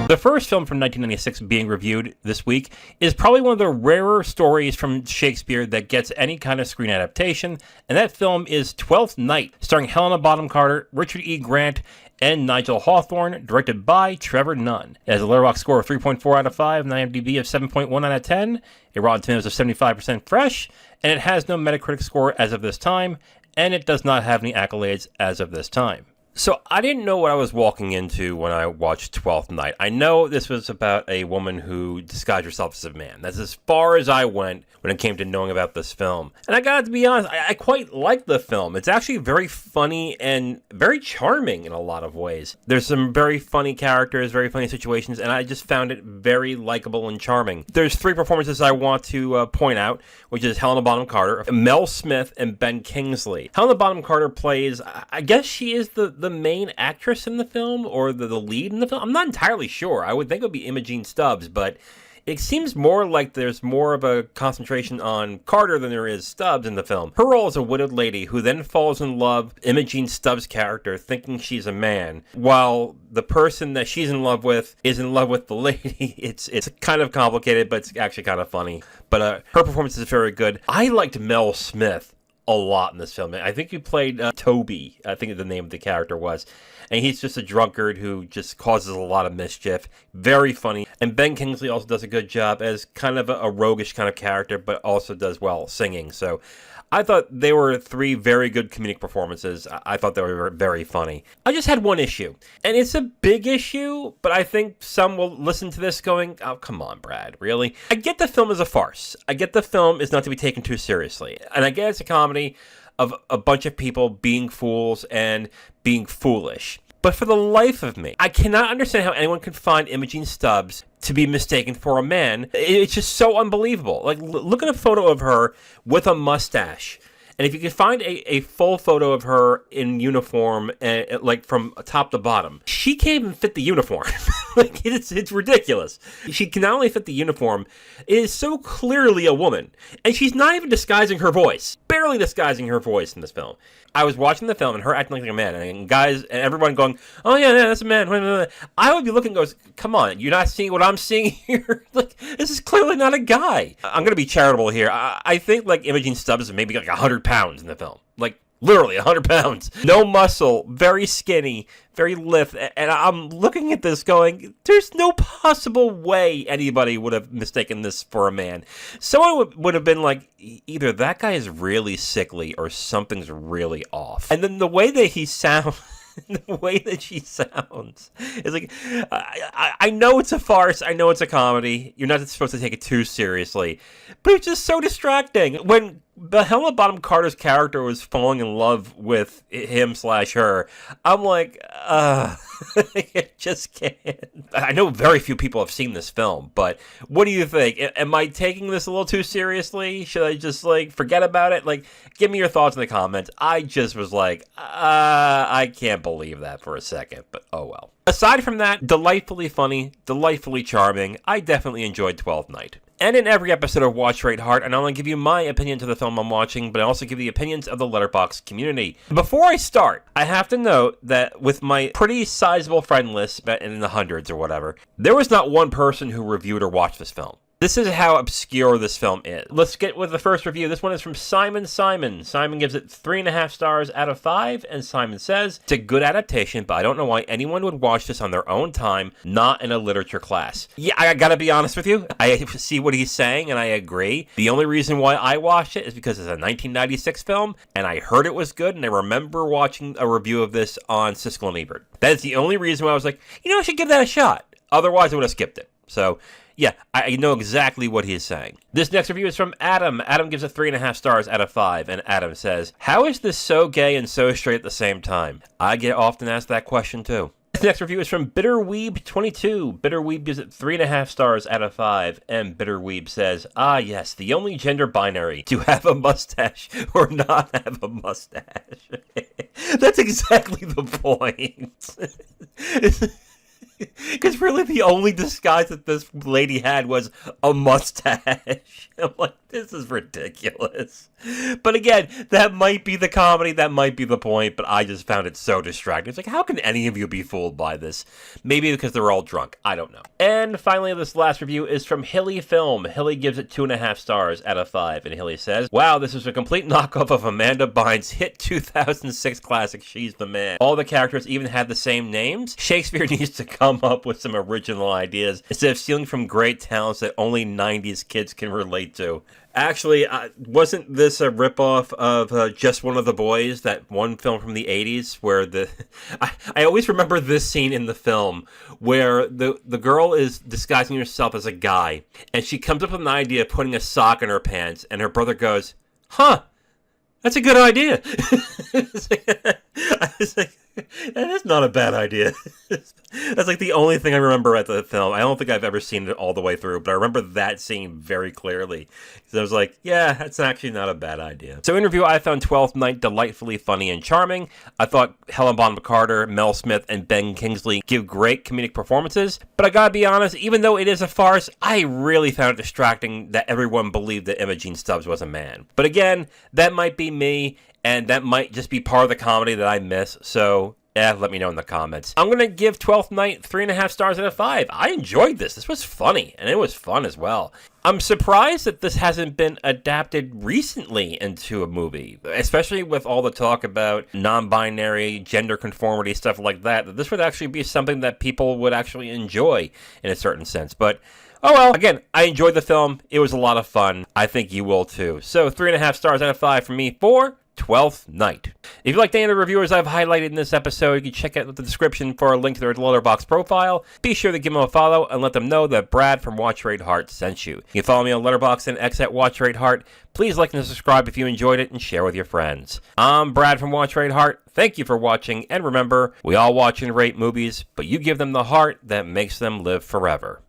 The first film from 1996 being reviewed this week is probably one of the rarer stories from Shakespeare that gets any kind of screen adaptation, and that film is Twelfth Night, starring Helena Bonham Carter, Richard E. Grant, and Nigel Hawthorne, directed by Trevor Nunn. It has a Letterboxd score of 3.4 out of 5, an IMDb of 7.1 out of 10, a Rotten Tomatoes of 75% fresh, and it has no Metacritic score as of this time, and it does not have any accolades as of this time. So I didn't know what I was walking into when I watched Twelfth Night. I know this was about a woman who disguised herself as a man. That's as far as I went when it came to knowing about this film. And I got to be honest, I quite like the film. It's actually very funny and very charming in a lot of ways. There's some very funny characters, very funny situations, and I just found it very likable and charming. There's three performances I want to point out, which is Helena Bonham Carter, Mel Smith, and Ben Kingsley. Helena Bonham Carter plays, I guess she is the main actress in the film, or the lead in the film. I'm not entirely sure. I would think it would be Imogen Stubbs, but it seems more like there's more of a concentration on Carter than there is Stubbs in the film. Her role is a widowed lady who then falls in love with Imogen Stubbs' character, thinking she's a man, while the person that she's in love with is in love with the lady. It's kind of complicated, but it's actually kind of funny. But her performance is very good. I liked Mel Smith a lot in this film. I think he played Toby, I think the name of the character was. And he's just a drunkard who just causes a lot of mischief. Very funny. And Ben Kingsley also does a good job as kind of a roguish kind of character, but also does well singing. So I thought they were three very good comedic performances. I thought they were very funny. I just had one issue, and it's a big issue, but I think some will listen to this going, oh, come on, Brad, really? I get the film is a farce. I get the film is not to be taken too seriously. And I get it's a comedy of a bunch of people being fools and being foolish. But for the life of me, I cannot understand how anyone can find Imogen Stubbs to be mistaken for a man. It's just so unbelievable. Like, look at a photo of her with a mustache. And if you can find a full photo of her in uniform, like from top to bottom, she can't even fit the uniform. Like, it's ridiculous. She can not only fit the uniform, it is so clearly a woman. And she's not even disguising her voice. Barely disguising her voice in this film. I was watching the film and her acting like a man, and guys and everyone going, oh yeah, that's a man. I would be looking, goes, come on, you're not seeing what I'm seeing here? Like, this is clearly not a guy. I'm going to be charitable here. I think like Imogen Stubbs is maybe like 100 pounds in the film. Like, literally 100 pounds. No muscle, very skinny, very lithe. And I'm looking at this going, there's no possible way anybody would have mistaken this for a man. Someone would have been like, either that guy is really sickly or something's really off. And then the way that he sounds... the way that she sounds is like, I know it's a farce, I know it's a comedy, you're not supposed to take it too seriously, but it's just so distracting. When Helena Bonham Carter's character was falling in love with him/her, I'm like, I just can't. I know very few people have seen this film, but what do you think? Am I taking this a little too seriously? Should I just like forget about it? Like, give me your thoughts in the comments. I just was like, I can't believe that for a second, but oh well. Aside from that, delightfully funny, delightfully charming, I definitely enjoyed Twelfth Night. And in every episode of Watch Rate Heart, I not only give you my opinion to the film I'm watching, but I also give you the opinions of the Letterboxd community. Before I start, I have to note that with my pretty sizable friend list, in the hundreds or whatever, there was not one person who reviewed or watched this film. This is how obscure this film is. Let's get with the first review. This one is from Simon. Simon gives it 3.5 stars out of 5, and Simon says, it's a good adaptation, but I don't know why anyone would watch this on their own time, not in a literature class. Yeah, I gotta be honest with you. I see what he's saying, and I agree. The only reason why I watched it is because it's a 1996 film, and I heard it was good, and I remember watching a review of this on Siskel and Ebert. That is the only reason why I was like, I should give that a shot. Otherwise, I would have skipped it. So... yeah, I know exactly what he's saying. This next review is from Adam. Adam gives it 3.5 stars out of 5, and Adam says, how is this so gay and so straight at the same time? I get often asked that question too. This next review is from Bitterweeb22. Bitterweeb gives it 3.5 stars out of 5, and Bitterweeb says, ah yes, the only gender binary, to have a mustache or not have a mustache. That's exactly the point. Because really the only disguise that this lady had was a mustache. I'm like, This is ridiculous. But again, that might be the comedy, that might be the point, but I just found it so distracting. It's like, how can any of you be fooled by this? Maybe because they're all drunk. I don't know. And finally, this last review is from Hilly Film. Hilly gives it 2.5 stars out of 5. And Hilly says, wow, this is a complete knockoff of Amanda Bynes' hit 2006 classic, She's the Man. All the characters even had the same names. Shakespeare needs to come up with some original ideas instead of stealing from great talents that only 90s kids can relate to. Actually, wasn't this a ripoff of Just One of the Boys, that one film from the 80s, where I always remember this scene in the film, where the girl is disguising herself as a guy, and she comes up with an idea of putting a sock in her pants, and her brother goes, huh, that's a good idea. I was like, that is not a bad idea. That's like the only thing I remember at the film. I don't think I've ever seen it all the way through, but I remember that scene very clearly. So I was like, yeah, that's actually not a bad idea. So in review, I found Twelfth Night delightfully funny and charming. I thought Helen Bonham Carter, Mel Smith, and Ben Kingsley give great comedic performances. But I gotta be honest, even though it is a farce, I really found it distracting that everyone believed that Imogen Stubbs was a man. But again, that might be me, and that might just be part of the comedy that I miss. So let me know in the comments. I'm going to give Twelfth Night 3.5 stars out of 5. I enjoyed this. This was funny, and it was fun as well. I'm surprised that this hasn't been adapted recently into a movie, especially with all the talk about non-binary, gender conformity, stuff like that, that this would actually be something that people would actually enjoy in a certain sense. But oh well, again, I enjoyed the film. It was a lot of fun. I think you will too. So 3.5 stars out of 5 from me for Twelfth Night. If you liked any of the reviewers I've highlighted in this episode, you can check out the description for a link to their Letterboxd profile. Be sure to give them a follow and let them know that Brad from Watch Rate Heart sent you. You can follow me on Letterboxd and X at Watch Rate Heart. Please like and subscribe if you enjoyed it and share with your friends. I'm Brad from Watch Rate Heart. Thank you for watching, and remember, we all watch and rate movies, but you give them the heart that makes them live forever.